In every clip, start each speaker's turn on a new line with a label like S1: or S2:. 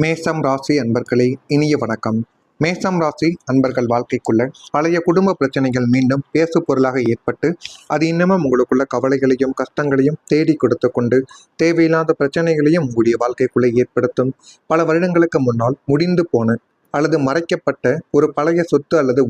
S1: மேசம் ராசி அன்பர்களே, இனிய வணக்கம். மேசம் ராசி அன்பர்கள் வாழ்க்கைக்குள்ள பழைய குடும்ப பிரச்சனைகள் மீண்டும் பேசு பொருளாக ஏற்பட்டு அது இன்னமும் உங்களுக்குள்ள கவலைகளையும் கஷ்டங்களையும் தேடி கொடுத்து கொண்டு தேவையில்லாத பிரச்சனைகளையும் உங்களுடைய வாழ்க்கைக்குள்ளே ஏற்படுத்தும். பல வருடங்களுக்கு முன்னால் முடிந்து போன அல்லது மறைக்கப்பட்ட ஒரு பழைய சொத்து அல்லது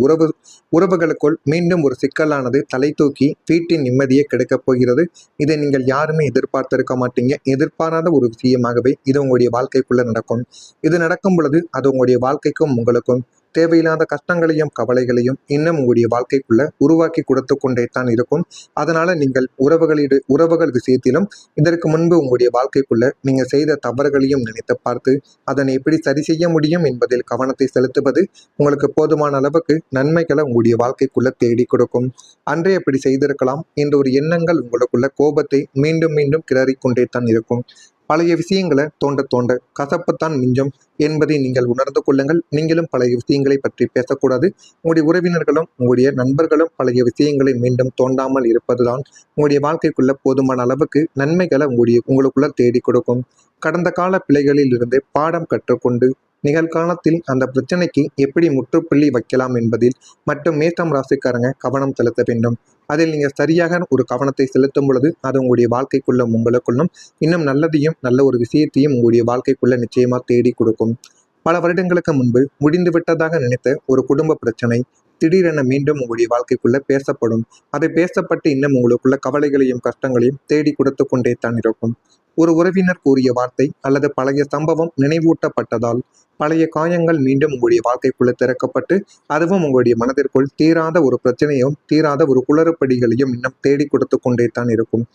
S1: உறவுகளுக்குள் மீண்டும் ஒரு சிக்கலானது தலை தூக்கி வீட்டின் நிம்மதியை கெடுக்கப் போகிறது. இதை நீங்கள் யாருமே எதிர்பார்த்திருக்க மாட்டீங்க. எதிர்பாராத ஒரு விஷயமாகவே இது உங்களுடைய வாழ்க்கைக்குள்ள நடக்கும். இது நடக்கும் பொழுது அது உங்களுடைய வாழ்க்கைக்கும் உங்களுக்கும் தேவையில்லாத கஷ்டங்களையும் கவலைகளையும் இன்னும் உங்களுடைய வாழ்க்கைக்குள்ள உருவாக்கி கொடுத்து கொண்டே தான் இருக்கும். அதனால நீங்கள் உறவுகள் விஷயத்திலும் இதற்கு முன்பு உங்களுடைய வாழ்க்கைக்குள்ள நீங்க செய்த தவறுகளையும் நினைத்து பார்த்து அதனை எப்படி சரி செய்ய முடியும் என்பதில் கவனத்தை செலுத்துவது உங்களுக்கு போதுமான அளவுக்கு நன்மைகளை உங்களுடைய வாழ்க்கைக்குள்ள தேடி கொடுக்கும். அன்றே எப்படி செய்திருக்கலாம் என்ற ஒரு எண்ணங்கள் உங்களுக்குள்ள கோபத்தை மீண்டும் மீண்டும் கிளறிக்கொண்டே தான் இருக்கும். பழைய விஷயங்களை தோண்ட தோண்ட கசப்புத்தான் மிஞ்சும் என்பதை நீங்கள் உணர்ந்து கொள்ளுங்கள். நீங்களும் பழைய விஷயங்களை பற்றி பேசக்கூடாது. உங்களுடைய உறவினர்களும் உங்களுடைய நண்பர்களும் பழைய விஷயங்களை மீண்டும் தோண்டாமல் இருப்பதுதான் உங்களுடைய வாழ்க்கைக்குள்ள போதுமான அளவுக்கு நன்மைகளை உங்களுக்குள்ள தேடி கொடுக்கும். கடந்த கால பிழைகளில் இருந்து பாடம் கற்றுக்கொண்டு நிகழ்காலத்தில் அந்த பிரச்சனைக்கு எப்படி முற்றுப்புள்ளி வைக்கலாம் என்பதில் மட்டும் மேசம் ராசிக்காரங்க கவனம் செலுத்த வேண்டும். அதில் நீங்கள் சரியாக ஒரு கவனத்தை செலுத்தும் பொழுது அது உங்களுடைய வாழ்க்கைக்குள்ளும் உங்களுக்குள்ளும் இன்னும் நல்லதையும் நல்ல ஒரு விஷயத்தையும் உங்களுடைய வாழ்க்கைக்குள்ள நிச்சயமா தேடி கொடுக்கும். பல வருடங்களுக்கு முன்பு முடிந்து விட்டதாக நினைத்த ஒரு குடும்ப பிரச்சனை திடீரென மீண்டும் உங்களுடைய வாழ்க்கைக்குள்ள பேசப்படும். அதை பேசப்பட்டு இன்னும் உங்களுக்குள்ள கவலைகளையும் கஷ்டங்களையும் தேடி கொடுத்து கொண்டே தான் இருக்கும். ஒரு உறவினர் கூறிய வார்த்தை அல்லது பழைய சம்பவம் நினைவூட்டப்பட்டதால் பழைய காயங்கள் மீண்டும் உங்களுடைய வாழ்க்கைக்குள்ள திறக்கப்பட்டு அதுவும் உங்களுடைய மனதிற்குள் தீராத ஒரு பிரச்சனையும் தீராத ஒரு குளறுபடிகளையும் இன்னும் தேடி கொடுத்து கொண்டே தான் இருக்கும்.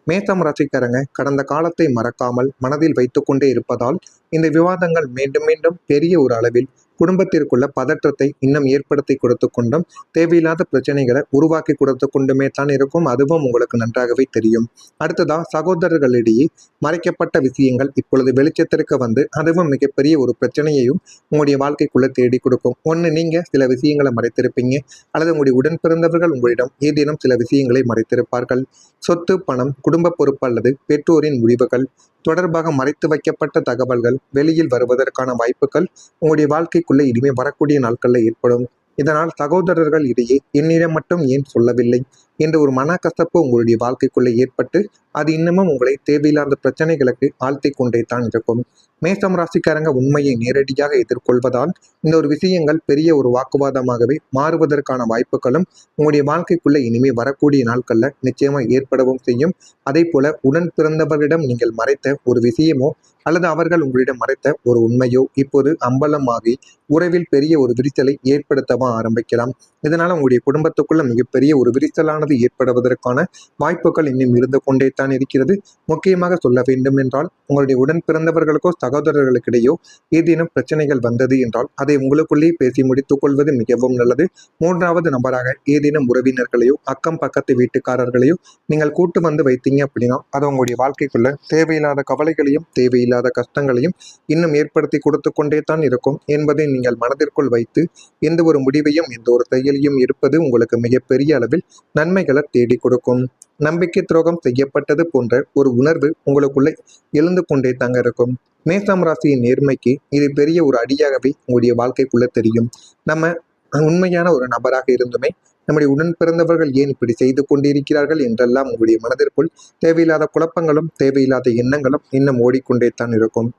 S1: மேசம் ராசிக்காரங்க கடந்த காலத்தை மறக்காமல் மனதில் வைத்து கொண்டே இருப்பதால் இந்த விவாதங்கள் மீண்டும் மீண்டும் பெரிய ஒரு அளவில் குடும்பத்திற்குள்ள பதற்றத்தை இன்னும் ஏற்படுத்தி கொடுத்து கொண்டும் தேவையில்லாத பிரச்சனைகளை உருவாக்கி கொடுத்து கொண்டுமே தான் இருக்கும். அதுவும் உங்களுக்கு நன்றாகவே தெரியும். அடுத்ததா சகோதரர்களிடையே மறைக்கப்பட்ட விஷயங்கள் இப்பொழுது வெளிச்சத்திற்கு வந்து அதுவும் மிகப்பெரிய ஒரு பிரச்சனையையும் உங்களுடைய வாழ்க்கைக்குள்ள தேடி கொடுக்கும். ஒன்று, நீங்க சில விஷயங்களை மறைத்திருப்பீங்க அல்லது உங்களுடைய உடன் பிறந்தவர்கள் உங்களிடம் ஏதேனும் சில விஷயங்களை மறைத்திருப்பார்கள். சொத்து, பணம், குடும்ப பொறுப்பு அல்லது பெற்றோரின் முடிவுகள் தொடர்பாக மறைத்து வைக்கப்பட்ட தகவல்கள் வெளியில் வருவதற்கான வாய்ப்புகள் உங்களுடைய வாழ்க்கைக்குள்ளே இனிமே வரக்கூடிய நாட்களில் ஏற்படும். இதனால் சகோதரர்கள் இடையே என்னிடம் மட்டும் ஏன் சொல்லவில்லை என்ற ஒரு மனக்கசப்பு உங்களுடைய வாழ்க்கைக்குள்ளே ஏற்பட்டு அது இன்னமும் உங்களை தேவையில்லாத பிரச்சனைகளுக்கு ஆழ்த்தி கொண்டே தான் இருக்கும். மேசம் ராசிக்காரங்க உண்மையை நேரடியாக எதிர்கொள்வதால் இந்த ஒரு விஷயங்கள் பெரிய ஒரு வாக்குவாதமாகவே மாறுவதற்கான வாய்ப்புகளும் உங்களுடைய வாழ்க்கைக்குள்ள இனிமே வரக்கூடிய நாட்கள்ல நிச்சயமா ஏற்படவும் செய்யும். அதே போல உடன் பிறந்தவர்களிடம் நீங்கள் மறைத்த ஒரு விஷயமோ அல்லது அவர்கள் உங்களிடம் மறைத்த ஒரு உண்மையோ இப்போது அம்பலமாகி உறவில் பெரிய ஒரு விரிசலை ஏற்படுத்தவா ஆரம்பிக்கலாம். இதனால உங்களுடைய குடும்பத்துக்குள்ள மிகப்பெரிய ஒரு விரிசலானது ஏற்படுவதற்கான வாய்ப்புகள் இன்னும் இருந்து கொண்டே தான் இருக்கிறது. முக்கியமாக சொல்ல வேண்டும் என்றால் உங்களுடைய உடன் பிறந்தவர்களுக்கோ சகோதரர்களுக்கிடையோ ஏதேனும் பிரச்சனைகள் வந்தது என்றால் அதை உங்களுக்குள்ளேயே பேசி முடித்துக் கொள்வது மிகவும் நல்லது. மூன்றாவது நபராக ஏதேனும் உறவினர்களையோ அக்கம் பக்கத்து வீட்டுக்காரர்களையோ நீங்கள் கூட்டு வந்து வைத்தீங்க அப்படின்னா அது உங்களுடைய வாழ்க்கைக்குள்ள தேவையில்லாத கவலைகளையும் தேவையில்லாத கஷ்டங்களையும் இன்னும் ஏற்படுத்தி கொடுத்து கொண்டே தான் இருக்கும் என்பதை நீங்கள் மனதிற்குள் வைத்து எந்த ஒரு முடிவையும் எந்த ஒரு செயலையும் இருப்பது உங்களுக்கு மிகப்பெரிய அளவில் நன்மைகளை தேடி கொடுக்கும். நம்பிக்கை துரோகம் செய்யப்பட்டது போன்ற ஒரு உணர்வு உங்களுக்குள்ள எழுந்து கொண்டே தாங்க இருக்கும். மேசம் ராசியின் நேர்மைக்கு இது பெரிய ஒரு அடியாகவே உங்களுடைய வாழ்க்கைக்குள்ள தெரியும். நம்ம உண்மையான ஒரு நபராக இருந்துமே நம்முடைய உடன் பிறந்தவர்கள் ஏன் இப்படி செய்து கொண்டிருக்கிறார்கள் என்றெல்லாம் உங்களுடைய மனதிற்குள் தேவையில்லாத குழப்பங்களும் தேவையில்லாத எண்ணங்களும் இன்னும் ஓடிக்கொண்டே தான் இருக்கும்.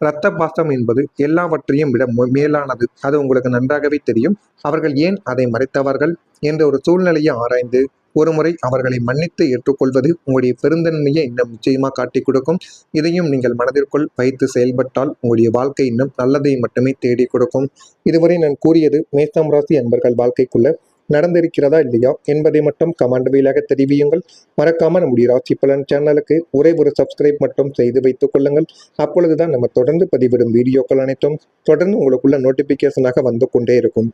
S1: இரத்த பாசம் என்பது எல்லாவற்றையும் விட மேலானது. அது உங்களுக்கு நன்றாகவே தெரியும். அவர்கள் ஏன் அதை மறைத்தவர்கள் என்ற ஒரு சூழ்நிலையை ஆராய்ந்து ஒருமுறை அவர்களை மன்னித்து ஏற்றுக்கொள்வது உங்களுடைய பெருந்தன்மையை இன்னும் நிச்சயமாக காட்டி கொடுக்கும். இதையும் நீங்கள் மனதிற்குள் வைத்து செயல்பட்டால் உங்களுடைய வாழ்க்கை இன்னும் நல்லதை மட்டுமே தேடி கொடுக்கும். இதுவரை நான் கூறியது மேசம் ராசி அன்பர்கள் வாழ்க்கைக்குள்ள நடந்திருக்கிறதா இல்லையா என்பதை மட்டும் கமெண்ட் வழியாக தெரிவியுங்கள். மறக்காம நம்முடைய ராசி பலன் சேனலுக்கு ஒரே ஒரு சப்ஸ்கிரைப் மட்டும் செய்து வைத்துக் கொள்ளுங்கள். அப்பொழுதுதான் நம்ம தொடர்ந்து பதிவிடும் வீடியோக்கள் அனைத்தும் தொடர்ந்து உங்களுக்குள்ள நோட்டிபிகேஷனாக வந்து கொண்டே இருக்கும்.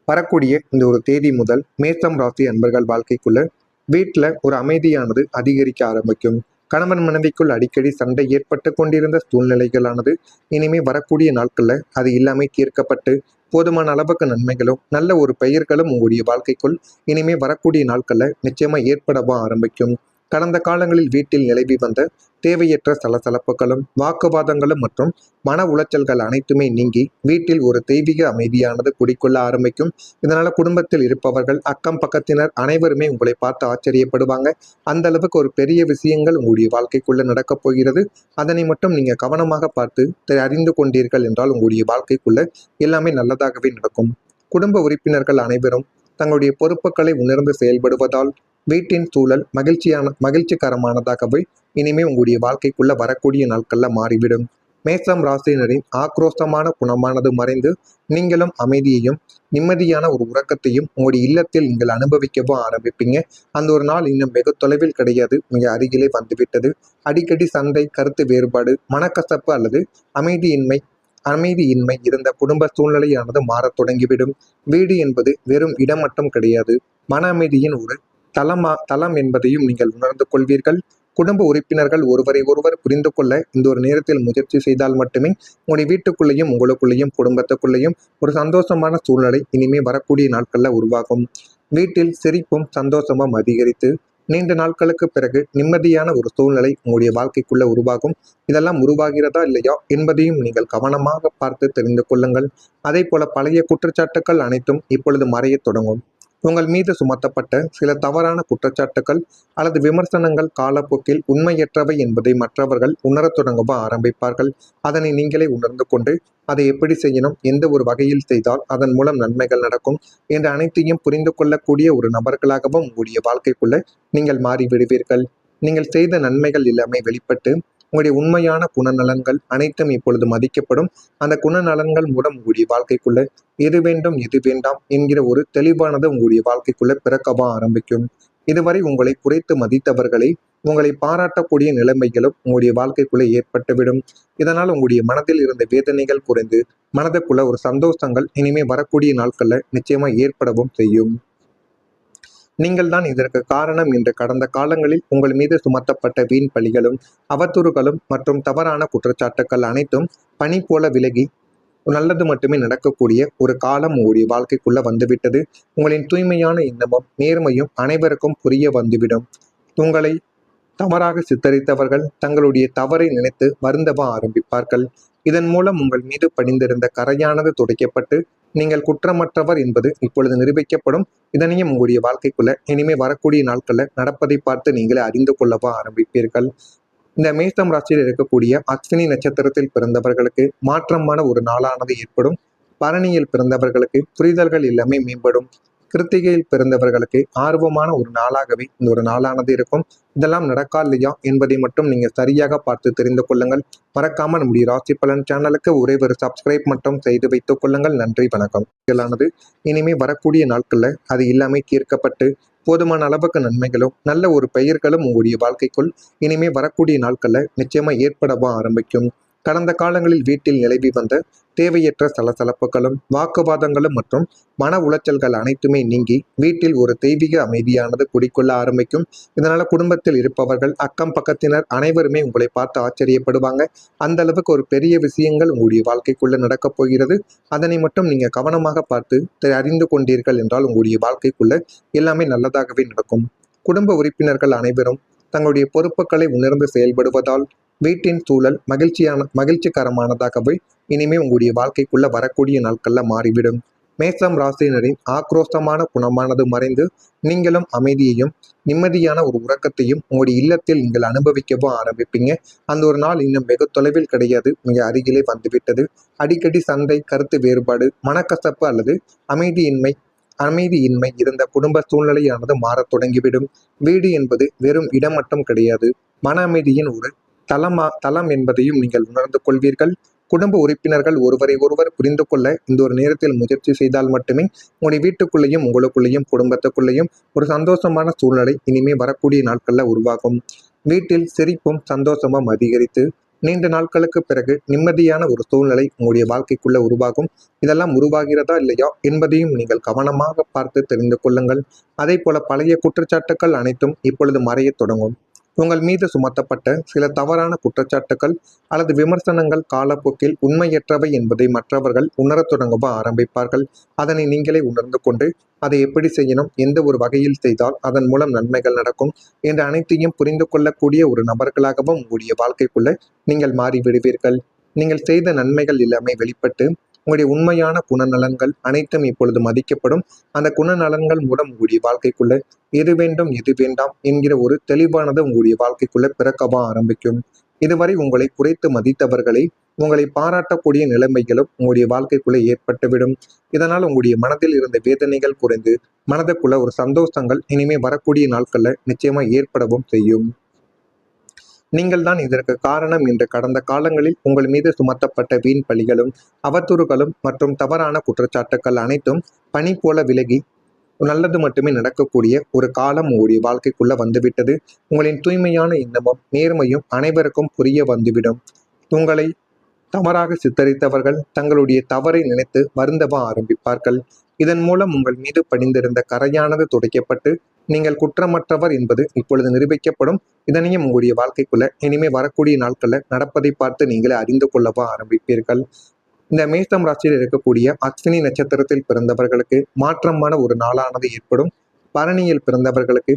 S1: வரக்கூடிய இந்த ஒரு தேதி முதல் மேசம் ராசி அன்பர்கள் வாழ்க்கைக்குள்ள வீட்டில் ஒரு அமைதியானது அதிகரிக்க ஆரம்பிக்கும். கணவன் மனைவிக்குள் அடிக்கடி சண்டை ஏற்பட்டு கொண்டிருந்த சூழ்நிலைகளானது இனிமே வரக்கூடிய நாட்களில் அது எல்லாமே தீர்க்கப்பட்டு போதுமான அளவுக்கு நன்மைகளும் நல்ல ஒரு பெயர்களும் உங்களுடைய வாழ்க்கைக்குள் இனிமே வரக்கூடிய நாட்களில் நிச்சயமா ஏற்படவா ஆரம்பிக்கும். கடந்த காலங்களில் வீட்டில் நிலவி வந்த தேவையற்ற சலசலப்புகளும் வாக்குவாதங்களும் மற்றும் மன உளைச்சல்கள் அனைத்துமே நீங்கி வீட்டில் ஒரு தெய்வீக அமைதியானது குடிக்கொள்ள ஆரம்பிக்கும். இதனால குடும்பத்தில் இருப்பவர்கள் அக்கம் பக்கத்தினர் அனைவருமே உங்களை பார்த்து ஆச்சரியப்படுவாங்க. அந்த அளவுக்கு ஒரு பெரிய விஷயங்கள் உங்களுடைய வாழ்க்கைக்குள்ள நடக்கப் போகிறது. அதனை மட்டும் நீங்க கவனமாக பார்த்து அறிந்து கொண்டீர்கள் என்றால் உங்களுடைய வாழ்க்கைக்குள்ள எல்லாமே நல்லதாகவே நடக்கும். குடும்ப உறுப்பினர்கள் அனைவரும் தங்களுடைய பொறுப்புகளை உணர்ந்து செயல்படுவதால் வீட்டின் சூழல் மகிழ்ச்சிகரமானதாகவே இனிமே உங்களுடைய வாழ்க்கைக்குள்ள வரக்கூடிய நாட்கள்ல மாறிவிடும். மேஷம் ராசியினரின் ஆக்ரோஷமான குணமானது மறைந்து நீங்களும் அமைதியையும் நிம்மதியான ஒரு உறக்கத்தையும் உங்களுடைய இல்லத்தில் நீங்கள் அனுபவிக்கவும் ஆரம்பிப்பீங்க. அந்த ஒரு நாள் இன்னும் வெகு தொலைவில் கிடையாது, மிக அருகிலே வந்துவிட்டது. அடிக்கடி சண்டை, கருத்து வேறுபாடு, மனக்கசப்பு அல்லது அமைதியின்மை இருந்த குடும்ப சூழ்நிலையானது மாறத் தொடங்கிவிடும். வீடு என்பது வெறும் இடம் மட்டும் கிடையாது, மன அமைதியின் ஒரு தளம் என்பதையும் நீங்கள் உணர்ந்து கொள்வீர்கள். குடும்ப உறுப்பினர்கள் ஒருவரை ஒருவர் புரிந்து கொள்ள இந்த ஒரு நேரத்தில் முயற்சி செய்தால் மட்டுமே உங்களுடைய வீட்டுக்குள்ளேயும் உங்களுக்குள்ளேயும் குடும்பத்துக்குள்ளேயும் ஒரு சந்தோஷமான சூழ்நிலை இனிமே வரக்கூடிய நாட்கள்ல உருவாகும். வீட்டில் சிரிப்பும் சந்தோஷமும் அதிகரித்து நீண்ட நாட்களுக்கு பிறகு நிம்மதியான ஒரு சூழ்நிலை உங்களுடைய வாழ்க்கைக்குள்ள உருவாகும். இதெல்லாம் உருவாகிறதா இல்லையா என்பதையும் நீங்கள் கவனமாக பார்த்து தெரிந்து கொள்ளுங்கள். அதே போல பழைய குற்றச்சாட்டுக்கள் அனைத்தும் இப்பொழுது மறையத் தொடங்கும். உங்கள் மீது சுமத்தப்பட்ட சில தவறான குற்றச்சாட்டுகள் அல்லது விமர்சனங்கள் காலப்போக்கில் உண்மையற்றவை என்பதை மற்றவர்கள் உணரத் தொடங்கவும் ஆரம்பிப்பார்கள். அதனை நீங்களே உணர்ந்து கொண்டு அதை எப்படி செய்யணும், எந்த ஒரு வகையில் செய்தால் அதன் மூலம் நன்மைகள் நடக்கும் என்ற அனைத்தையும் புரிந்து கொள்ளக்கூடிய ஒரு நபர்களாகவும் உங்களுடைய வாழ்க்கைக்குள்ள நீங்கள் மாறிவிடுவீர்கள். நீங்கள் செய்த நன்மைகள் எல்லாமே வெளிப்பட்டு உங்களுடைய உண்மையான குணநலன்கள் அனைத்தும் இப்பொழுது மதிக்கப்படும். அந்த குணநலன்கள் மூலம் உங்களுடைய வாழ்க்கைக்குள்ள எது வேண்டும் எது வேண்டாம் என்கிற ஒரு தெளிவானது உங்களுடைய வாழ்க்கைக்குள்ள பிறக்கவா ஆரம்பிக்கும். இதுவரை உங்களை குறைத்து மதித்தவர்களை உங்களை பாராட்டக்கூடிய நிலைமைகளும் உங்களுடைய வாழ்க்கைக்குள்ள ஏற்பட்டுவிடும். இதனால் உங்களுடைய மனதில் இருந்த வேதனைகள் குறைந்து மனதுக்குள்ள ஒரு சந்தோஷங்கள் இனிமே வரக்கூடிய நாட்கள்ல நிச்சயமா ஏற்படவும் செய்யும். நீங்கள் தான் இதற்கு காரணம் என்று கடந்த காலங்களில் உங்கள் மீது சுமத்தப்பட்ட வீண் பழிகளும் அவதூறுகளும் மற்றும் தவறான குற்றச்சாட்டுக்கள் அனைத்தும் பனி போல விலகி நல்லது மட்டுமே நடக்கக்கூடிய ஒரு காலம் உங்களுடைய வாழ்க்கைக்குள்ள வந்துவிட்டது. உங்களின் தூய்மையான எண்ணமும் நேர்மையும் அனைவருக்கும் புரிய வந்துவிடும். உங்களை தவறாக சித்தரித்தவர்கள் தங்களுடைய தவறை நினைத்து வருந்தவ ஆரம்பிப்பார்கள். இதன் மூலம் உங்கள் மீது படிந்திருந்த கரையானது துடைக்கப்பட்டு நீங்கள் குற்றமற்றவர் என்பது இப்பொழுது நிரூபிக்கப்படும். இதனையும் உங்களுடைய வாழ்க்கைக்குள்ள இனிமே வரக்கூடிய நாட்கள்ல நடப்பதை பார்த்து நீங்களே அறிந்து கொள்ளவா ஆரம்பிப்பீர்கள். இந்த மேஷம் ராசியில் இருக்கக்கூடிய அஸ்வினி நட்சத்திரத்தில் பிறந்தவர்களுக்கு மாற்றமான ஒரு நாளானது ஏற்படும். பரணியில் பிறந்தவர்களுக்கு புரிதல்கள் எல்லாமே மேம்படும். கிருத்திகையில் பிறந்தவர்களுக்கு ஆர்வமான ஒரு நாளாகவே இந்த ஒரு நாளானது இருக்கும். இதெல்லாம் நடக்கா இல்லையா என்பதை மட்டும் நீங்க சரியாக பார்த்து தெரிந்து கொள்ளுங்கள். மறக்காம நம்முடைய ராசி பலன் சேனலுக்கு ஒரே ஒரு சப்ஸ்கிரைப் மட்டும் செய்து வைத்துக் கொள்ளுங்கள். நன்றி, வணக்கம். இதலானது இனிமே வரக்கூடிய நாட்கள்ல அது எல்லாமே தீர்க்கப்பட்டு போதுமான அளவுக்கு நன்மைகளும் நல்ல ஒரு பெயர்களும் உங்களுடைய வாழ்க்கைக்குள் இனிமே வரக்கூடிய நாட்கள்ல நிச்சயமா ஏற்படவா ஆரம்பிக்கும். கடந்த காலங்களில் வீட்டில் நிலவி வந்த தேவையற்ற சலசலப்புகளும் வாக்குவாதங்களும் மற்றும் மன உளைச்சல்கள் அனைத்துமே நீங்கி வீட்டில் ஒரு தெய்வீக அமைதியானது குடிக்கொள்ள ஆரம்பிக்கும். இதனால குடும்பத்தில் இருப்பவர்கள் அக்கம் பக்கத்தினர் அனைவருமே உங்களை பார்த்து ஆச்சரியப்படுவாங்க. அந்த அளவுக்கு ஒரு பெரிய விஷயங்கள் உங்களுடைய வாழ்க்கைக்குள்ள நடக்கப் போகிறது. அதனை மட்டும் நீங்க கவனமாக பார்த்து அறிந்து கொண்டீர்கள் என்றால் உங்களுடைய வாழ்க்கைக்குள்ள எல்லாமே நல்லதாகவே நடக்கும். குடும்ப உறுப்பினர்கள் அனைவரும் தங்களுடைய பொறுப்புகளை உணர்ந்து செயல்படுவதால் வீட்டின் சூழல் மகிழ்ச்சிகரமானதாகவே இனிமே உங்களுடைய வாழ்க்கைக்குள்ள வரக்கூடிய நாட்கள்ல மாறிவிடும். மேஷம் ராசியினரின் ஆக்ரோஷமான குணமானது மறைந்து நீங்களும் அமைதியையும் நிம்மதியான ஒரு உறக்கத்தையும் உங்களுடைய இல்லத்தில் நீங்கள் அனுபவிக்கவும் ஆரம்பிப்பீங்க. அந்த ஒரு நாள் இன்னும் வெகு தொலைவில் கிடையாது, மிக அருகிலே வந்துவிட்டது. அடிக்கடி சண்டை, கருத்து வேறுபாடு, மனக்கசப்பு அல்லது அமைதியின்மை இருந்த குடும்ப சூழ்நிலையானது மாறத் தொடங்கிவிடும். வீடு என்பது வெறும் இடம் மட்டும் கிடையாது, மன அமைதியின் ஒரு தளம் என்பதையும் நீங்கள் உணர்ந்து கொள்வீர்கள். குடும்ப உறுப்பினர்கள் ஒருவரை ஒருவர் புரிந்து கொள்ள இந்த ஒரு நேரத்தில் முயற்சி செய்தால் மட்டுமே உங்களுடைய வீட்டுக்குள்ளேயும் உங்களுக்குள்ளேயும் குடும்பத்துக்குள்ளேயும் ஒரு சந்தோஷமான சூழ்நிலை இனிமே வரக்கூடிய நாட்கள்ல உருவாகும். வீட்டில் சிரிப்பும் சந்தோஷமும் அதிகரித்து நீண்ட நாட்களுக்கு பிறகு நிம்மதியான ஒரு சூழ்நிலை உங்களுடைய வாழ்க்கைக்குள்ள உருவாகும். இதெல்லாம் உருவாகிறதா இல்லையா என்பதையும் நீங்கள் கவனமாக பார்த்து தெரிந்து கொள்ளுங்கள். அதே போல பழைய குற்றச்சாட்டுக்கள் அனைத்தும் இப்பொழுது மறையத் தொடங்கும். உங்கள் மீது சுமத்தப்பட்ட சில தவறான குற்றச்சாட்டுகள் அல்லது விமர்சனங்கள் காலப்போக்கில் உண்மையற்றவை என்பதை மற்றவர்கள் உணரத் தொடங்க ஆரம்பிப்பார்கள். அதனை நீங்களே உணர்ந்து கொண்டு அதை எப்படி செய்யணும், எந்த ஒரு வகையில் செய்தால் அதன் மூலம் நன்மைகள் நடக்கும் என்ற அனைத்தையும் புரிந்து கொள்ளக்கூடிய ஒரு நபர்களாகவும் உங்களுடைய வாழ்க்கைக்குள்ள நீங்கள் மாறிவிடுவீர்கள். நீங்கள் செய்த நன்மைகள் எல்லாமே வெளிப்பட்டு உங்களுடைய உண்மையான குணநலன்கள் அனைத்தும் இப்பொழுது மதிக்கப்படும். அந்த குணநலன்கள் மூலம் உங்களுடைய வாழ்க்கைக்குள்ள எது வேண்டும் எது வேண்டாம் என்கிற ஒரு தெளிவானது உங்களுடைய வாழ்க்கைக்குள்ள பிறக்கவா ஆரம்பிக்கும். இதுவரை உங்களை குறைத்து மதித்தவர்களை உங்களை பாராட்டக்கூடிய நிலைமைகளும் உங்களுடைய வாழ்க்கைக்குள்ள ஏற்பட்டுவிடும். இதனால் உங்களுடைய மனதில் இருந்த வேதனைகள் குறைந்து மனதுக்குள்ள ஒரு சந்தோஷங்கள் இனிமே வரக்கூடிய நாட்கள்ல நிச்சயமா ஏற்படவும் செய்யும். நீங்கள் தான் இதற்கு காரணம் என்று கடந்த காலங்களில் உங்கள் மீது சுமத்தப்பட்ட வீண் பழிகளும் அவதூறுகளும் மற்றும் தவறான குற்றச்சாட்டுக்கள் அனைத்தும் பனி போல விலகி நல்லது மட்டுமே நடக்கக்கூடிய ஒரு காலம் உங்களுடைய வாழ்க்கைக்குள்ள வந்துவிட்டது. உங்களின் தூய்மையான எண்ணமும் நேர்மையும் அனைவருக்கும் புரிய வந்துவிடும். உங்களை தவறாக சித்தரித்தவர்கள் தங்களுடைய தவறை நினைத்து வருந்தவ ஆரம்பிப்பார்கள். இதன் மூலம் உங்கள் மீது படிந்திருந்த கரையானது துடைக்கப்பட்டு நீங்கள் குற்றமற்றவர் என்பது இப்பொழுது நிரூபிக்கப்படும். இதனையும் உங்களுடைய வாழ்க்கைக்குள்ள இனிமே வரக்கூடிய நாட்கள்ல நடப்பதை பார்த்து நீங்களே அறிந்து கொள்ளவா ஆரம்பிப்பீர்கள். இந்த மேஷம் ராசியில் இருக்கக்கூடிய அஸ்வினி நட்சத்திரத்தில் பிறந்தவர்களுக்கு மாற்றமான ஒரு நாளானது ஏற்படும். பரணியில் பிறந்தவர்களுக்கு